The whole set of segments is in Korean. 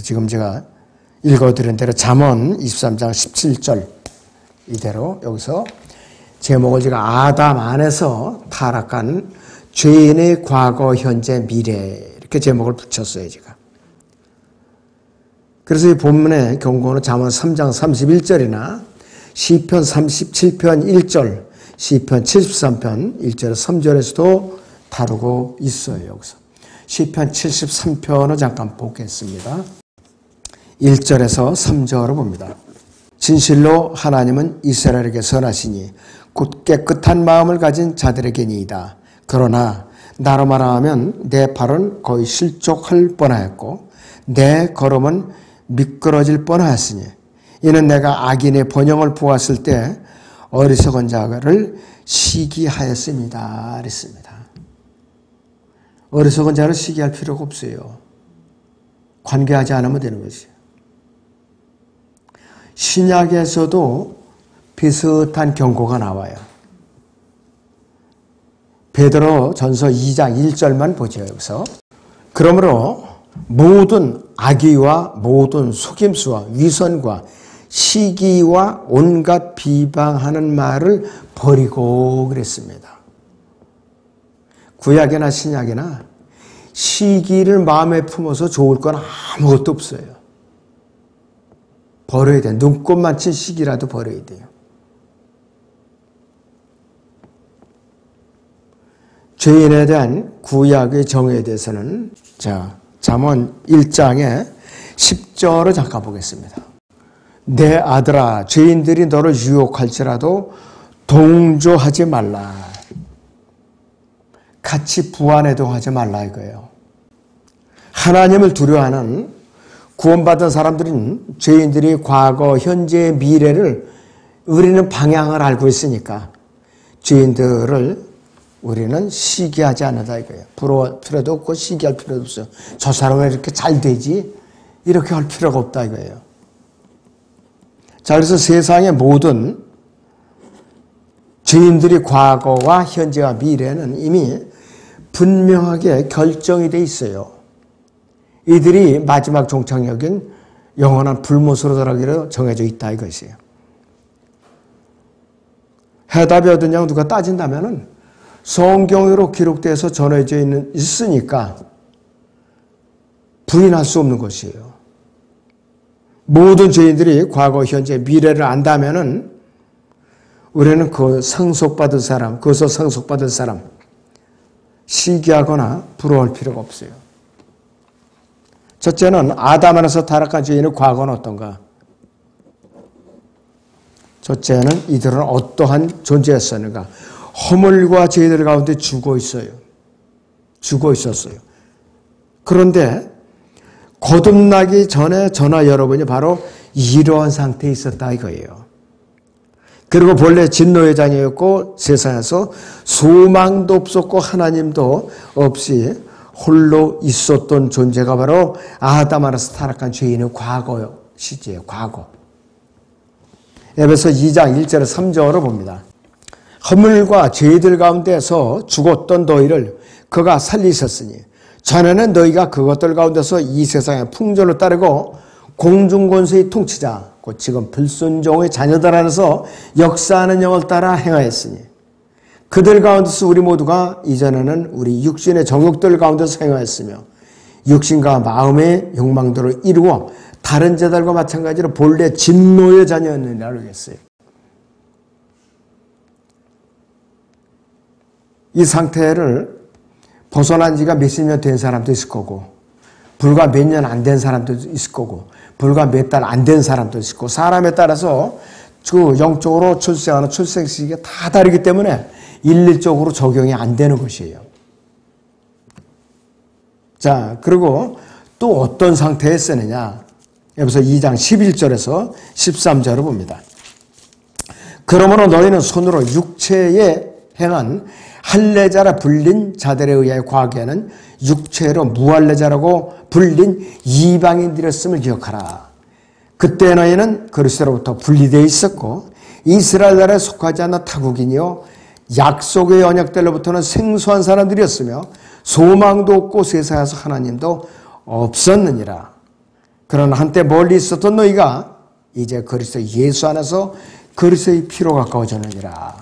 지금 제가 읽어드린 대로 잠언 23장 17절 이대로 여기서 제목을 제가 아담 안에서 타락한 죄인의 과거, 현재, 미래 이렇게 제목을 붙였어요. 제가. 그래서 이 본문의 경고는 잠언 3장 31절이나 시편 37편 1절, 시편 73편 1절 3절에서도 다루고 있어요. 여기서 시편 73편을 잠깐 보겠습니다. 1절에서 3절을 봅니다. 진실로 하나님은 이스라엘에게 선하시니 곧 깨끗한 마음을 가진 자들에게니이다. 그러나 나로 말하면 내 발은 거의 실족할 뻔하였고 내 걸음은 미끄러질 뻔하였으니 이는 내가 악인의 번영을 보았을 때 어리석은 자를 시기하였습니다. 그랬습니다. 어리석은 자를 시기할 필요가 없어요. 관계하지 않으면 되는 것이에요. 신약에서도 비슷한 경고가 나와요. 베드로 전서 2장 1절만 보죠. 여기서. 그러므로 모든 악의와 모든 속임수와 위선과 시기와 온갖 비방하는 말을 버리고 그랬습니다. 구약이나 신약이나 시기를 마음에 품어서 좋을 건 아무것도 없어요. 버려야 돼요. 눈꽃 맞힌 시기라도 버려야 돼요. 죄인에 대한 구약의 정의에 대해서는 잠언 1장의 10절을 잠깐 보겠습니다. 내 아들아 죄인들이 너를 유혹할지라도 동조하지 말라. 같이 부안해동하지 말라 이거예요. 하나님을 두려워하는 구원받은 사람들은 죄인들이 과거, 현재, 미래를 우리는 방향을 알고 있으니까 죄인들을 우리는 시기하지 않는다 이거예요. 부러울 필요도 없고 시기할 필요도 없어요. 저 사람은 이렇게 잘 되지? 이렇게 할 필요가 없다 이거예요. 자, 그래서 세상의 모든 죄인들이 과거와 현재와 미래는 이미 분명하게 결정이 돼 있어요. 이들이 마지막 종착역인 영원한 불못으로 들어가기로 정해져 있다 이것이에요. 해답이 어디냐고 누가 따진다면은 성경으로 기록돼서 전해져 있으니까 부인할 수 없는 것이에요. 모든 죄인들이 과거, 현재, 미래를 안다면은 우리는 그 상속받은 사람, 그것을 상속받은 사람 시기하거나 부러워할 필요가 없어요. 첫째는 아담 안에서 타락한 죄인의 과거는 어떤가? 첫째는 이들은 어떠한 존재였었는가? 허물과 죄들 가운데 죽어 있어요. 죽어 있었어요. 그런데 거듭나기 전에 저나 여러분이 바로 이러한 상태에 있었다 이거예요. 그리고 본래 진노의 자녀였고 세상에서 소망도 없었고 하나님도 없이 홀로 있었던 존재가 바로 아담 안에서 타락한 죄인의 과거 시제예요. 과거. 에베소 2장 1절에 3절을 봅니다. 허물과 죄들 가운데서 죽었던 너희를 그가 살리셨으니 전에는 너희가 그것들 가운데서 이 세상의 풍조를 따르고 공중권세의 통치자 곧 지금 불순종의 자녀들 안에서 역사하는 영을 따라 행하였으니 그들 가운데서 우리 모두가 이전에는 우리 육신의 정욕들 가운데서 행하였으며 육신과 마음의 욕망들을 이루어 다른 자들과 마찬가지로 본래 진노의 자녀였느니라 그러겠어요. 이 상태를 벗어난 지가 몇십 년 된 사람도 있을 거고 불과 몇 년 안 된 사람도 있을 거고 불과 몇 달 안 된 사람도 있을 거고 사람에 따라서 그 영적으로 출생하는 출생 시기가 다 다르기 때문에 일률적으로 적용이 안 되는 것이에요. 자, 그리고 또 어떤 상태에 쓰느냐? 여기서 2장 11절에서 13절을 봅니다. 그러므로 너희는 손으로 육체에 행한 할례자라 불린 자들에 의하여 과거에는 육체로 무할례자라고 불린 이방인들이었음을 기억하라. 그때 너희는 그리스도로부터 분리되어 있었고 이스라엘 나라에 속하지 않는 타국인이요 약속의 언약들로부터는 생소한 사람들이었으며 소망도 없고 세상에서 하나님도 없었느니라. 그러나 한때 멀리 있었던 너희가 이제 그리스도 예수 안에서 그리스도의 피로 가까워졌느니라.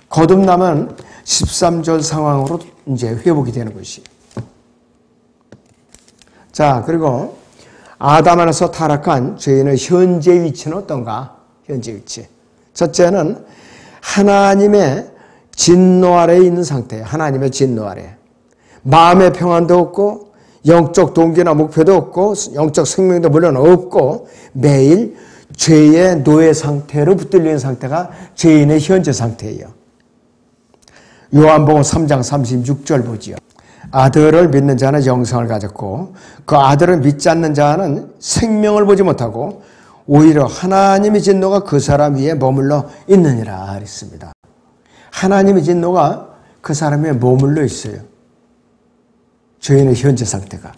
거듭나면 13절 상황으로 이제 회복이 되는 것이. 자, 그리고 아담 안에서 타락한 죄인의 현재 위치는 어떤가? 현재 위치. 첫째는 하나님의 진노 아래에 있는 상태예요. 하나님의 진노 아래. 마음의 평안도 없고 영적 동기나 목표도 없고 영적 생명도 물론 없고 매일 죄의 노예 상태로 붙들리는 상태가 죄인의 현재 상태예요. 요한복음 3장 36절 보지요. 아들을 믿는 자는 영생을 가졌고 그 아들을 믿지 않는 자는 생명을 보지 못하고 오히려 하나님의 진노가 그 사람 위에 머물러 있느니라 그랬습니다. 하나님의 진노가 그 사람 위에 머물러 있어요. 죄인의 현재 상태가.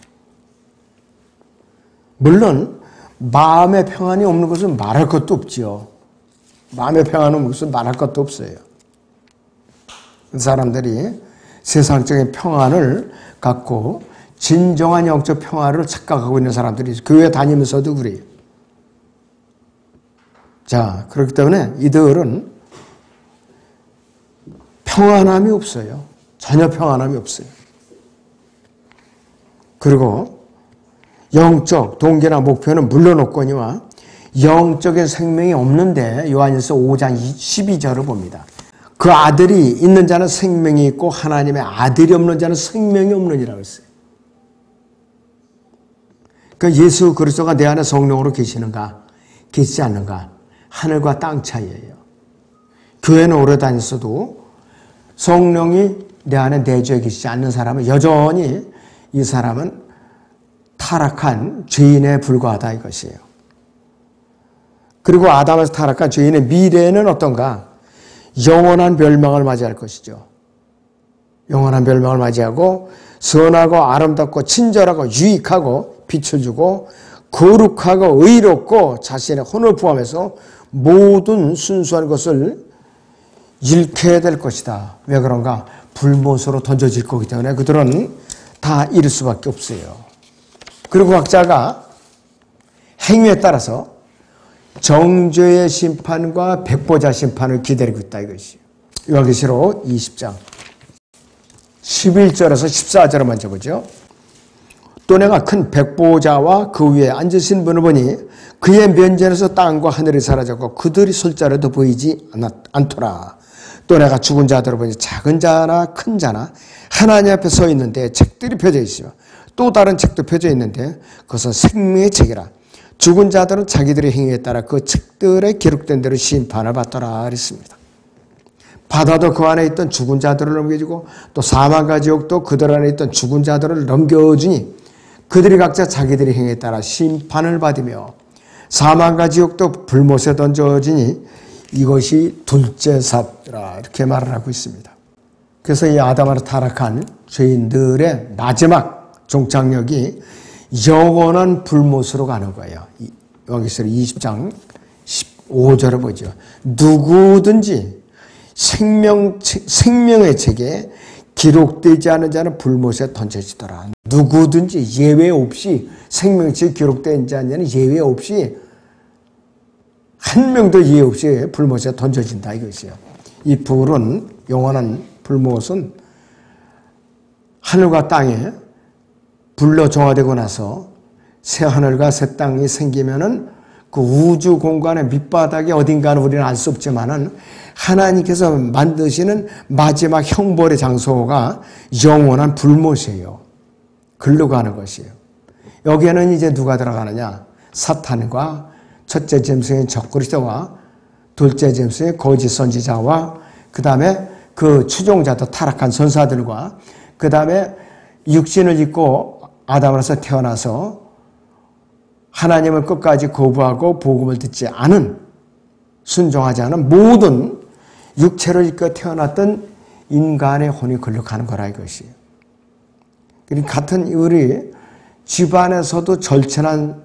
물론 마음의 평안이 없는 것은 말할 것도 없지요. 마음의 평안이 없는 것은 말할 것도 없어요. 사람들이 세상적인 평안을 갖고 진정한 영적 평화를 착각하고 있는 사람들이 교회 다니면서도 그래요. 자, 그렇기 때문에 이들은 평안함이 없어요. 전혀 평안함이 없어요. 그리고 영적 동기나 목표는 물론 없거니와 영적인 생명이 없는데 요한일서 5장 12절을 봅니다. 그 아들이 있는 자는 생명이 있고 하나님의 아들이 없는 자는 생명이 없느니라고 했어요. 그러니까 예수 그리스도가 내 안에 성령으로 계시는가 계시지 않는가 하늘과 땅 차이예요. 교회는 오래 다녔어도 성령이 내 안에 내주에 계시지 않는 사람은 여전히 이 사람은 타락한 죄인에 불과하다 이것이에요. 그리고 아담에서 타락한 죄인의 미래는 어떤가? 영원한 멸망을 맞이할 것이죠. 영원한 멸망을 맞이하고 선하고 아름답고 친절하고 유익하고 빛을 주고 거룩하고 의롭고 자신의 혼을 포함해서 모든 순수한 것을 잃게 될 것이다. 왜 그런가? 불못으로 던져질 거기 때문에 그들은 다 잃을 수밖에 없어요. 그리고 각자가 행위에 따라서 정죄의 심판과 백보자 심판을 기다리고 있다 이것이에요. 요한계시록 20장 11절에서 14절을 먼저 보죠. 또 내가 큰 백보자와 그 위에 앉으신 분을 보니 그의 면전에서 땅과 하늘이 사라졌고 그들이 설 자리도 보이지 않더라. 또 내가 죽은 자들을 보니 작은 자나 큰 자나 하나님 앞에 서 있는데 책들이 펴져 있으며 또 다른 책도 펴져 있는데 그것은 생명의 책이라. 죽은 자들은 자기들의 행위에 따라 그 책들에 기록된 대로 심판을 받더라 그랬습니다. 바다도 그 안에 있던 죽은 자들을 넘겨주고 또 사망과 지옥도 그들 안에 있던 죽은 자들을 넘겨주니 그들이 각자 자기들의 행위에 따라 심판을 받으며 사망과 지옥도 불못에 던져지니 이것이 둘째 삽이라 이렇게 말을 하고 있습니다. 그래서 이 아담으로 타락한 죄인들의 마지막 종착역이 영원한 불못으로 가는 거예요. 여기서 20장 15절을 보죠. 누구든지 생명의 책에 기록되지 않은 자는 불못에 던져지더라. 누구든지 예외 없이 생명의 책에 기록되지 않은 자는 예외 없이 한 명도 예외 없이 불못에 던져진다 이것이에요. 이 불은 영원한 불못은 하늘과 땅에 불로 정화되고 나서 새 하늘과 새 땅이 생기면은 그 우주 공간의 밑바닥이 어딘가는 우리는 알 수 없지만은 하나님께서 만드시는 마지막 형벌의 장소가 영원한 불못이에요. 글로 가는 것이에요. 여기에는 이제 누가 들어가느냐? 사탄과 첫째 짐승인 적그리스도와 둘째 짐승인 거짓 선지자와 그 다음에 그 추종자도 타락한 선사들과 그 다음에 육신을 입고 아담으로서 태어나서 하나님을 끝까지 거부하고 복음을 듣지 않은 순종하지 않은 모든 육체를 입고 태어났던 인간의 혼이 글로 가는 거라 이것이에요. 그러니까 같은 우리 집안에서도 절친한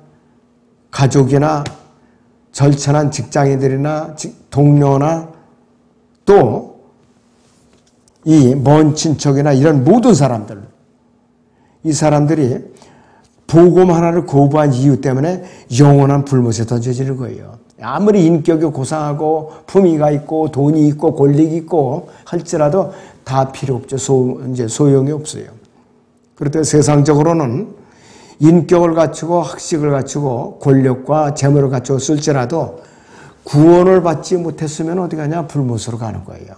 가족이나 절친한 직장인들이나 동료나 또 이 먼 친척이나 이런 모든 사람들 이 사람들이 복음 하나를 거부한 이유 때문에 영원한 불못에 던져지는 거예요. 아무리 인격이 고상하고 품위가 있고 돈이 있고 권력이 있고 할지라도 다 필요 없죠. 이제 소용이 없어요. 그런데 세상적으로는 인격을 갖추고 학식을 갖추고 권력과 재물을 갖추고 쓸지라도 구원을 받지 못했으면 어디 가냐? 불못으로 가는 거예요.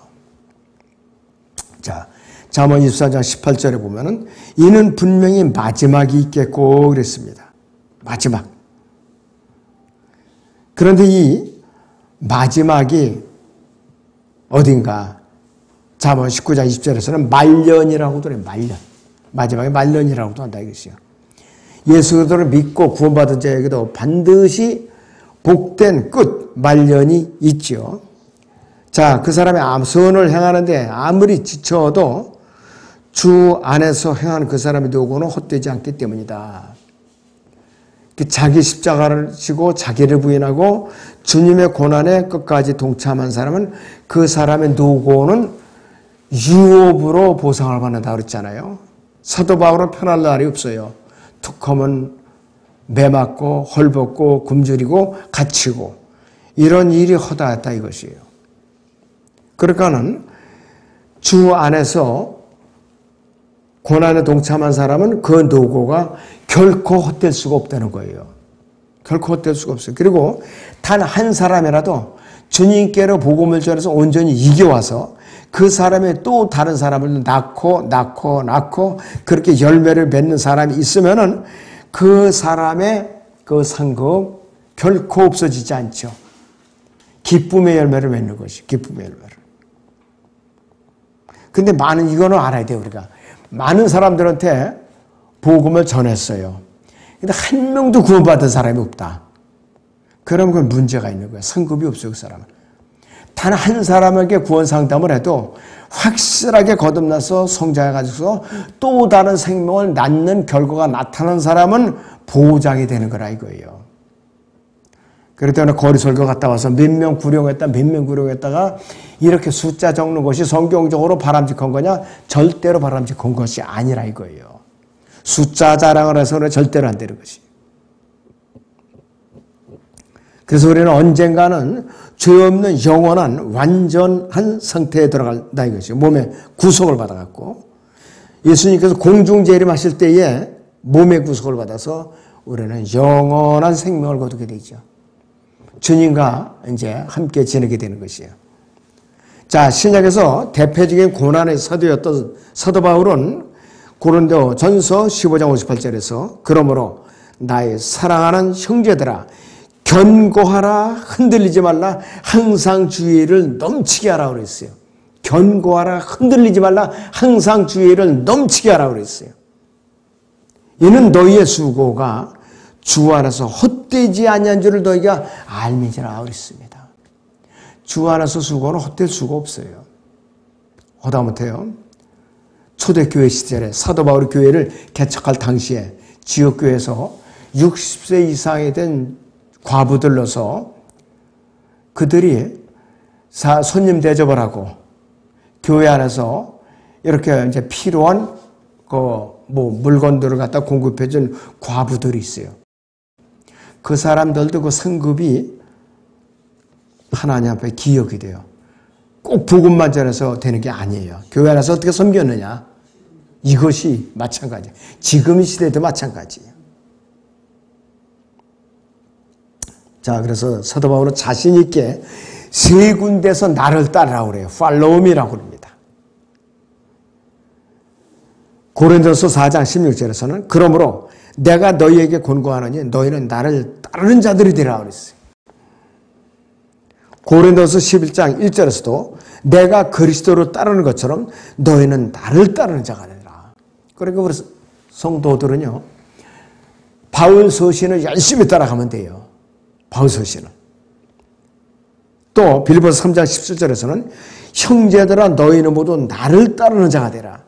자, 잠언 24장 18절에 보면은 이는 분명히 마지막이 있겠고 그랬습니다. 마지막. 그런데 이 마지막이 어딘가? 잠언 19장 20절에서는 말년이라고도 해요. 말년. 마지막에 말년이라고도 한다 이것이요. 예수 그리스도를 믿고 구원받은 자에게도 반드시 복된 끝, 말년이 있죠. 자, 그 사람의 선을 행하는데 아무리 지쳐도 주 안에서 행하는 그 사람의 노고는 헛되지 않기 때문이다. 자기 십자가를 지고 자기를 부인하고 주님의 고난에 끝까지 동참한 사람은 그 사람의 노고는 유업으로 보상을 받는다 그랬잖아요. 사도 바울은 편할 날이 없어요. 툭 하면 매 맞고 헐벗고 굶주리고 갇히고 이런 일이 허다했다 이것이에요. 그러니까는 주 안에서 고난에 동참한 사람은 그 노고가 결코 헛될 수가 없다는 거예요. 결코 헛될 수가 없어요. 그리고 단 한 사람이라도 주님께로 복음을 전해서 온전히 이겨와서 그 사람이 또 다른 사람을 낳고 그렇게 열매를 맺는 사람이 있으면은 그 사람의 그 상급 결코 없어지지 않죠. 기쁨의 열매를 맺는 것이 기쁨의 열매를. 근데 이거는 알아야 돼요, 우리가. 많은 사람들한테 복음을 전했어요. 근데 한 명도 구원받은 사람이 없다. 그러면 그건 문제가 있는 거야. 상급이 없어요, 그 사람은. 단 한 사람에게 구원 상담을 해도 확실하게 거듭나서 성장해가지고서 또 다른 생명을 낳는 결과가 나타난 사람은 보장이 되는 거라 이거예요. 그럴 때는 거리 설교 갔다 와서 몇 명 구령했다가 이렇게 숫자 적는 것이 성경적으로 바람직한 거냐? 절대로 바람직한 것이 아니라 이거예요. 숫자 자랑을 해서는 절대로 안 되는 것이. 그래서 우리는 언젠가는 죄 없는 영원한 완전한 상태에 들어간다 이것이요. 몸에 구속을 받아갖고 예수님께서 공중재림하실 때에 몸의 구속을 받아서 우리는 영원한 생명을 거두게 되죠. 주님과 이제 함께 지내게 되는 것이에요. 자, 신약에서 대표적인 고난의 사도였던 사도 바울은 고린도 전서 15장 58절에서 그러므로 나의 사랑하는 형제들아 견고하라, 흔들리지 말라, 항상 주의를 넘치게 하라 그랬어요. 견고하라, 흔들리지 말라, 항상 주의를 넘치게 하라 그랬어요. 이는 너희의 수고가 주 안에서 헛되지 아니한 줄을 너희가 알미지라 그랬습니다. 주 안에서 수고는 헛될 수가 없어요. 허다못해요. 초대교회 시절에 사도 바울이 교회를 개척할 당시에 지역교회에서 60세 이상이 된 과부들로서 그들이 손님 대접을 하고 교회 안에서 이렇게 이제 필요한 물건들을 갖다 공급해준 과부들이 있어요. 그 사람들도 그 상급이 하나님 앞에 기억이 돼요. 꼭 복음만 전해서 되는 게 아니에요. 교회 안에서 어떻게 섬겼느냐? 이것이 마찬가지예요. 지금 이 시대도 마찬가지예요. 자, 그래서 사도 바울은 자신 있게 세 군데서 나를 따르라고 그래요. Follow me라고 합니다. 고린도서 4장 16절에서는 그러므로 내가 너희에게 권고하노니 너희는 나를 따르는 자들이 되라 그랬어요. 고린도서 11장 1절에서도 내가 그리스도를 따르는 것처럼 너희는 나를 따르는 자가 되라. 그러니까 우리 성도들은요, 바울 서신을 열심히 따라가면 돼요. 바울 서신을. 또 빌립보서 3장 17절에서는 형제들아 너희는 모두 나를 따르는 자가 되라.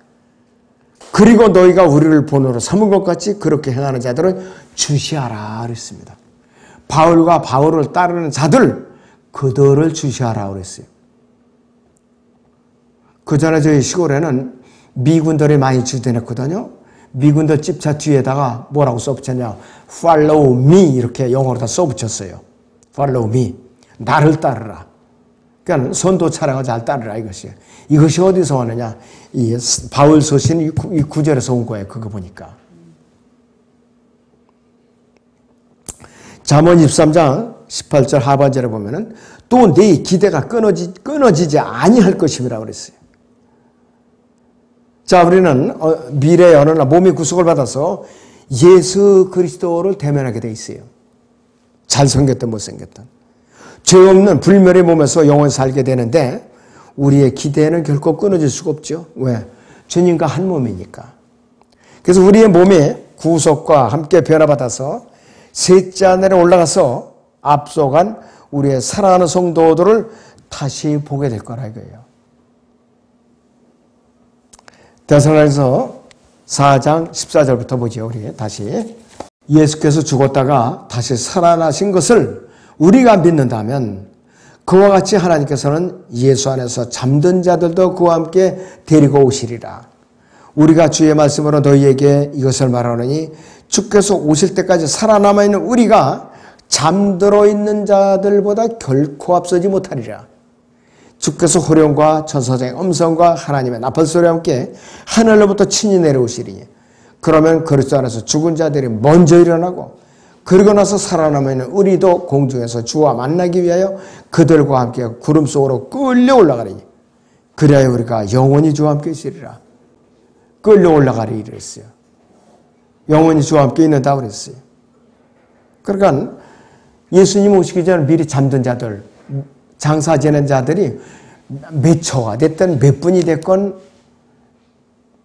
그리고 너희가 우리를 본으로 삼은 것 같이 그렇게 행하는 자들을 주시하라 그랬습니다. 바울과 바울을 따르는 자들, 그들을 주시하라 그랬어요. 그 전에 저희 시골에는 미군들이 많이 주둔했거든요. 미군들 집차 뒤에다가 뭐라고 써붙였냐. Follow me 이렇게 영어로 다 써붙였어요. Follow me. 나를 따르라. 그러니까 선도 차량을 잘 따르라 이것이에요. 이것이 어디서 오느냐. 이 바울 서신이 이 구절에서 온 거예요. 그거 보니까. 잠언 23장 18절 하반절에 보면은 또 네 기대가 끊어지지 아니할 것임이라고 그랬어요. 자, 우리는 미래의 어느 날 몸이 구속을 받아서 예수 그리스도를 대면하게 돼 있어요. 잘생겼든 못생겼든. 죄 없는 불멸의 몸에서 영원히 살게 되는데 우리의 기대는 결코 끊어질 수가 없죠. 왜? 주님과 한 몸이니까. 그래서 우리의 몸이 구속과 함께 변화받아서 셋째 하늘에 올라가서 앞서간 우리의 사랑하는 성도들을 다시 보게 될 거라 이거예요. 데살로니가서 4장 14절부터 보죠. 우리 다시. 예수께서 죽었다가 다시 살아나신 것을 우리가 믿는다면 그와 같이 하나님께서는 예수 안에서 잠든 자들도 그와 함께 데리고 오시리라. 우리가 주의 말씀으로 너희에게 이것을 말하노니 주께서 오실 때까지 살아남아 있는 우리가 잠들어 있는 자들보다 결코 앞서지 못하리라. 주께서 호령과 천사장의 음성과 하나님의 나팔 소리와 함께 하늘로부터 친히 내려오시리니 그러면 그리스도 안에서 죽은 자들이 먼저 일어나고 그리고 나서 살아남아 있는 우리도 공중에서 주와 만나기 위하여 그들과 함께 구름 속으로 끌려 올라가리니 그리하여 우리가 영원히 주와 함께 있으리라. 끌려 올라가리 이랬어요. 영원히 주와 함께 있는다 그랬어요. 그러니까 예수님 오시기 전에 미리 잠든 자들, 장사 지낸 자들이 몇 초가 됐든 몇 분이 됐건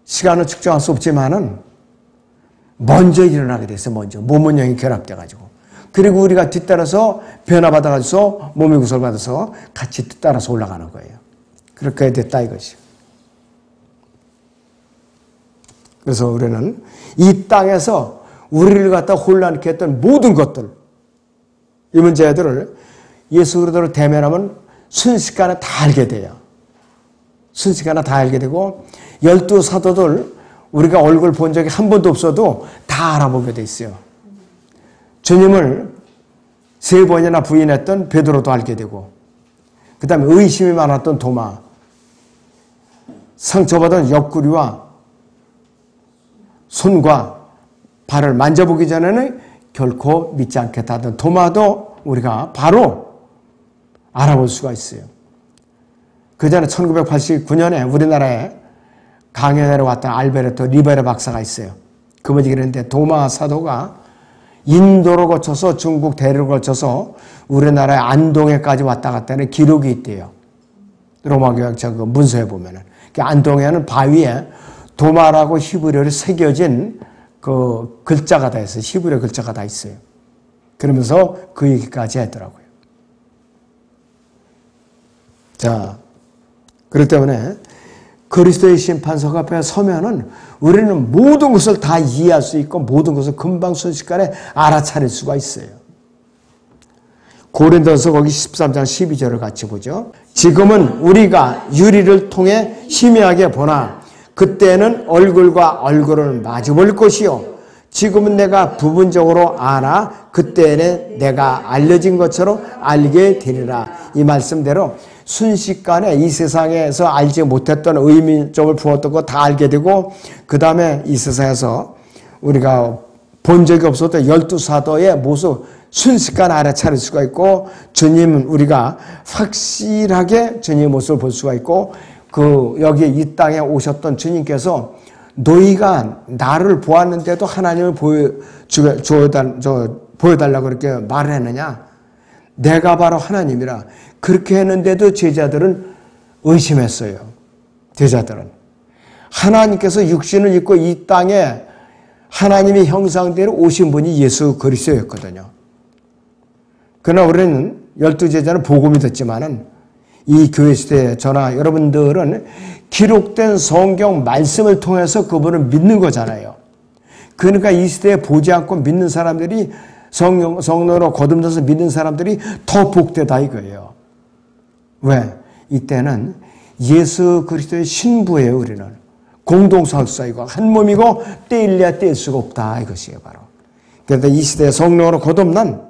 시간을 측정할 수 없지만은 먼저 일어나게 됐어요. 먼저 몸은 영이 결합돼가지고. 그리고 우리가 뒤따라서 변화받아가지고 몸의 구속을 받아서 같이 뒤따라서 올라가는 거예요. 그렇게 됐다 이것이요. 그래서 우리는 이 땅에서 우리를 갖다 혼란케 했던 모든 것들, 이 문제들을 예수 그리스도를 대면하면 순식간에 다 알게 돼요. 순식간에 다 알게 되고 12사도들 우리가 얼굴 본 적이 한 번도 없어도 다 알아보게 돼 있어요. 주님을 3번이나 부인했던 베드로도 알게 되고 그 다음에 의심이 많았던 도마, 상처받은 옆구리와 손과 발을 만져보기 전에는 결코 믿지 않겠다 하던 도마도 우리가 바로 알아볼 수가 있어요. 그 전에 1989년에 우리나라에 강연에 내려왔던 알베르토 리베르 박사가 있어요. 그분이 그랬는데 도마 사도가 인도를 거쳐서 중국 대륙을 거쳐서 우리나라의 안동에까지 왔다 갔다 하는 기록이 있대요. 로마 교역자 그 문서에 보면은. 안동에는 바위에 도마라고 히브리어로 새겨진 그 글자가 다 있어요. 히브리어 글자가 다 있어요. 그러면서 그 얘기까지 했더라고요. 자, 그렇기 때문에 그리스도의 심판석 앞에 서면은 우리는 모든 것을 다 이해할 수 있고 모든 것을 금방 순식간에 알아차릴 수가 있어요. 고린도서 거기 13장 12절을 같이 보죠. 지금은 우리가 유리를 통해 희미하게 보나 그때는 얼굴과 얼굴을 마주볼 것이요. 지금은 내가 부분적으로 알아 그때는 내가 알려진 것처럼 알게 되리라. 이 말씀대로 순식간에 이 세상에서 알지 못했던 의미점을 부었던 거 다 알게 되고 그 다음에 이 세상에서 우리가 본 적이 없었던 12사도의 모습 순식간에 알아차릴 수가 있고 주님은 우리가 확실하게 주님의 모습을 볼 수가 있고 그 여기 이 땅에 오셨던 주님께서 너희가 나를 보았는데도 하나님을 보여달라고 그렇게 말을 했느냐? 내가 바로 하나님이라. 그렇게 했는데도 제자들은 의심했어요. 제자들은. 하나님께서 육신을 입고 이 땅에 하나님의 형상대로 오신 분이 예수 그리스도였거든요. 그러나 우리는 12제자는 복음이 됐지만은 이 교회 시대에 저나 여러분들은 기록된 성경 말씀을 통해서 그분을 믿는 거잖아요. 그러니까 이 시대에 보지 않고 믿는 사람들이 성령으로 거듭나서 믿는 사람들이 더 복되다 이거예요. 왜? 이때는 예수 그리스도의 신부예요. 우리는. 공동상수이고 한 몸이고 떼일래야 뗄 수가 없다 이것이에요 바로. 그런데 이 시대에 성령으로 거듭난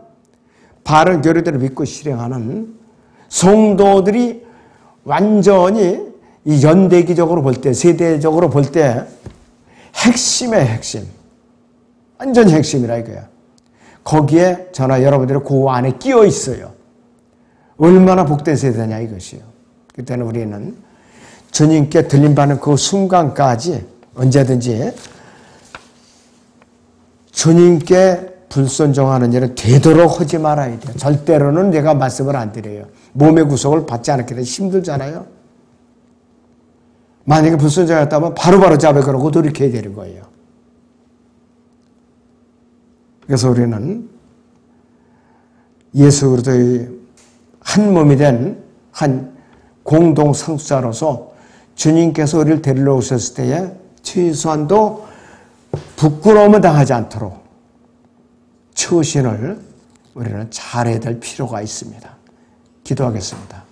바른 교리대로 믿고 실행하는 성도들이 완전히 이 연대기적으로 볼 때, 세대적으로 볼 때 핵심의 핵심, 완전히 핵심이라 이거야. 거기에 저나 여러분들이 그 안에 끼어 있어요. 얼마나 복된 세대냐 이것이요. 그때는 우리는 주님께 들림받는 그 순간까지 언제든지 주님께 불순종하는 일은 되도록 하지 말아야 돼요. 절대로는 내가 말씀을 안 드려요. 몸의 구속을 받지 않게 되면 힘들잖아요. 만약에 불순종했다면 바로바로 잡아 걸고 돌이켜야 되는 거예요. 그래서 우리는 예수 그리스도의 한 몸이 된 한 공동 상수자로서 주님께서 우리를 데리러 오셨을 때에 최소한도 부끄러움을 당하지 않도록 처신을 우리는 잘해야 될 필요가 있습니다. 기도하겠습니다.